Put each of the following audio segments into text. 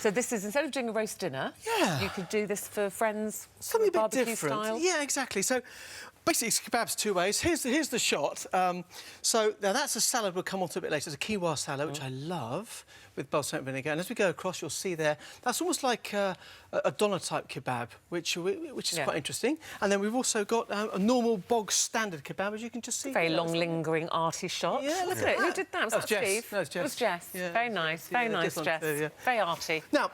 So this is, instead of doing a roast dinner, you could do this for friends, something a bit barbecue different. style. Yeah, exactly. So basically, it's kebabs two ways. Here's the shot. So now that's a salad we'll come on to a bit later. It's a quinoa salad, which I love, with balsamic vinegar. And as we go across, you'll see there, that's almost like a doner-type kebab, which is quite interesting. And then we've also got a normal bog standard kebab, as you can just see. Very long, lingering, arty shot. Yeah, look at it. Who did that? Was that Jess. Steve? No, it was Jess. It was Jess. Yeah. Very nice. Very nice, Jess. Very arty. Now,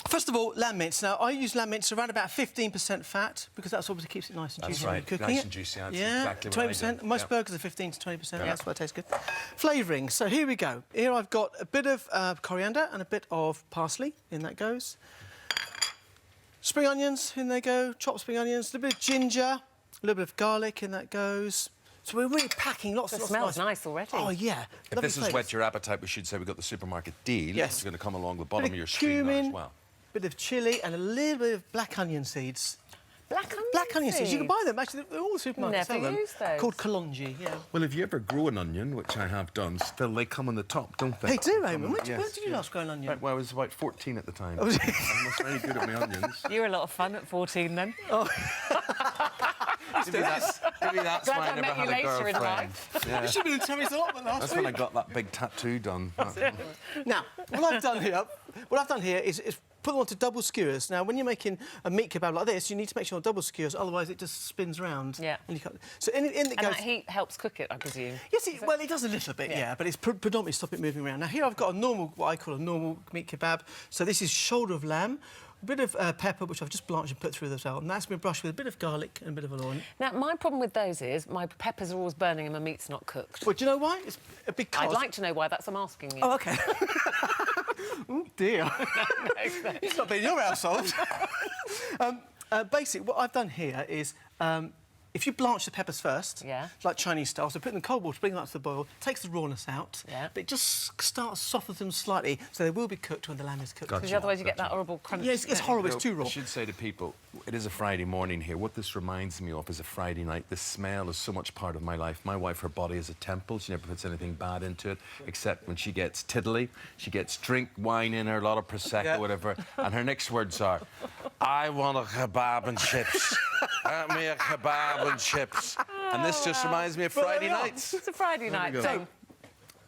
first of all, lamb mince. Now, I use lamb mince around about 15% fat because that's obviously keeps it nice and juicy when you're cooking nice it. and juicy. That's yeah, exactly 20%. what I do. Most burgers are 15 to 20%. That's why it tastes good. Flavouring. So here we go. Here I've got a bit of coriander and a bit of parsley. In that goes. Spring onions. In they go. Chopped spring onions. A little bit of ginger. A little bit of garlic. In that goes. So we're really packing lots and lots of It smells nice already. Oh, yeah. If this has whet your appetite, we should say we've got the supermarket deal. Yes. It's going to come along the bottom of your cumin, screen there as well. Bit of chilli and a little bit of black onion seeds. Black onion seeds. You can buy them. Actually, all the supermarkets sell them. Never used those. Called kalonji, yeah. Well, if you ever grow an onion, which I have done, still they come on the top, don't they? They do, Eamon. When Yes, did you last grow an onion? Right, well, I was about 14 at the time. Oh, was it? I was very good at my onions. You were a lot of fun at 14 then. Oh. Maybe that's Glad why I I never met had you a later in girlfriend. life. Yeah. You should have been telling us allotment last That's week. when I got that big tattoo done. Now, what I've done here is put them onto double skewers. Now, when you're making a meat kebab like this, you need to make sure on double skewers, otherwise it just spins round. Yeah. And you cut. So in it And goes. that heat helps cook it, I presume. Yes, well, it does a little bit, yeah, but it's predominantly stop it moving around. Now, here I've got a normal, what I call a normal meat kebab. So this is shoulder of lamb, a bit of pepper, which I've just blanched and put through as well, and that's been brushed with a bit of garlic and a bit of oil. Now, my problem with those is my peppers are always burning and my meat's not cooked. Well, do you know why? It's because... I'd like to know why, that's what I'm asking you. Oh, OK. Oh, dear. It's not been your household. Basically, what I've done here is... if you blanch the peppers first, like Chinese style, so put them in cold water, bring them up to the boil, takes the rawness out, but it just starts softens them slightly, so they will be cooked when the lamb is cooked. Because otherwise you get that horrible crunch. Yeah, it's horrible, it's too raw. I should say to people, it is a Friday morning here. What this reminds me of is a Friday night. The smell is so much part of my life. My wife, her body is a temple. She never puts anything bad into it, except when she gets tiddly. She gets drink, wine in her, a lot of Prosecco, whatever, and her next words are, I want a kebab and chips. Get me a kebab and chips. And this just reminds me of Friday nights. It's a Friday night thing.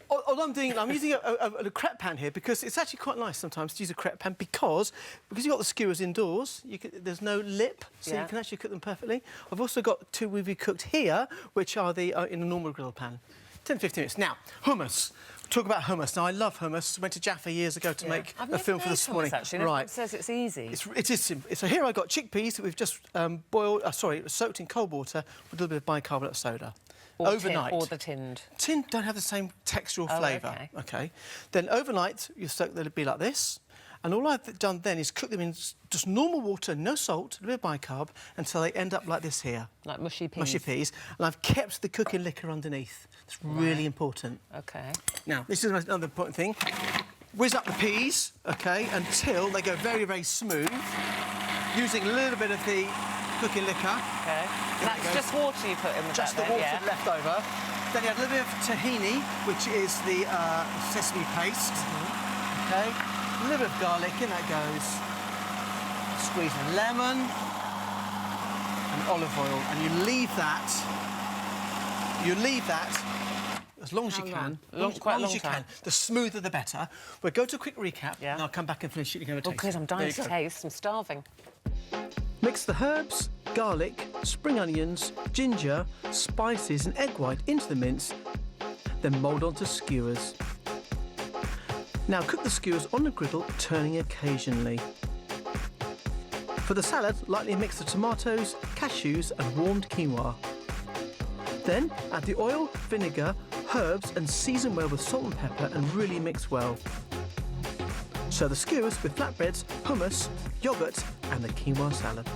All I'm using a crepe pan here because it's actually quite nice sometimes to use a crepe pan because you've got the skewers indoors, there's no lip, so you can actually cook them perfectly. I've also got two we've cooked here, which are in a normal grill pan. 10 to 15 minutes. Now, hummus. Talk about hummus. Now, I love hummus. Went to Jaffa years ago to make a film for This Morning. Actually. Right. It says it's easy. It is simple. So here I've got chickpeas that we've just soaked in cold water with a little bit of bicarbonate soda. Overnight. Or the tinned. Tinned don't have the same textural flavour. OK. Then overnight, you soak them to be like this. And all I've done then is cook them in just normal water, no salt, a bit of bicarb, until they end up like this here. Like mushy peas. Mushy peas. And I've kept the cooking liquor underneath. It's really important. OK. Now, this is another important thing. Whiz up the peas, OK, until they go very, very smooth, using a little bit of the cooking liquor. OK. That's just water you put in with just that, the water left over. Then you add a little bit of tahini, which is the sesame paste. OK. A little bit of garlic, in that goes. Squeeze a lemon and olive oil, and you leave that. As long as you can. Quite a long as you can. The smoother, the better. We'll go to a quick recap, and I'll come back and finish it. You can have a taste. Good, I'm dying to taste. I'm starving. Mix the herbs, garlic, spring onions, ginger, spices and egg white into the mince, then mould onto skewers. Now cook the skewers on the griddle, turning occasionally. For the salad, lightly mix the tomatoes, cashews and warmed quinoa. Then add the oil, vinegar, herbs and season well with salt and pepper and really mix well. Serve the skewers with flatbreads, hummus, yoghurt and the quinoa salad.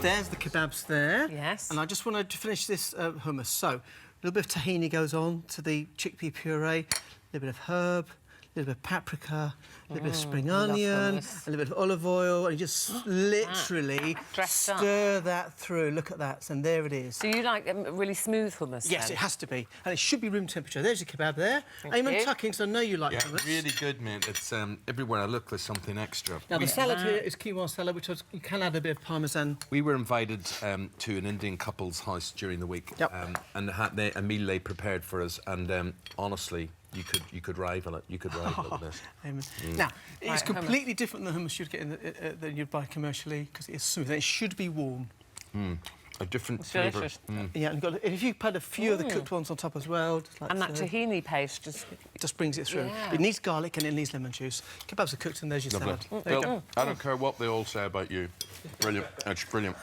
There's the kebabs there. Yes. And I just wanted to finish this hummus. So, a little bit of tahini goes on to the chickpea puree, a little bit of herb, little bit of paprika, a little bit of spring love onion, hummus. a little bit of olive oil, and you just literally Dressed up. stir that through. Look at that, and there it is. Do you like really smooth hummus? Yes, then? it has to be, and it should be room temperature. There's your kebab there. Thank Aim you. and tucking, so I know you like Yeah, hummus. really good, mate. It's everywhere I look, there's something extra. Now, the salad here is quinoa salad, which you can add a bit of parmesan. We were invited to an Indian couple's house during the week, Yep. and had a meal they prepared for us. And honestly, you could rival it. You could rival it with this. Amen. Now, it's Right, completely different than hummus you'd get than you'd buy commercially because it is smooth. And it should be warm. A different It's flavour. delicious. Yeah, and if you put a few of the cooked ones on top as well, just like And that so, tahini paste just brings it through. Yeah. It needs garlic and it needs lemon juice. Kebabs are cooked and there's your Lovely. salad. There you go. Bill, I don't care what they all say about you. Brilliant. It's brilliant.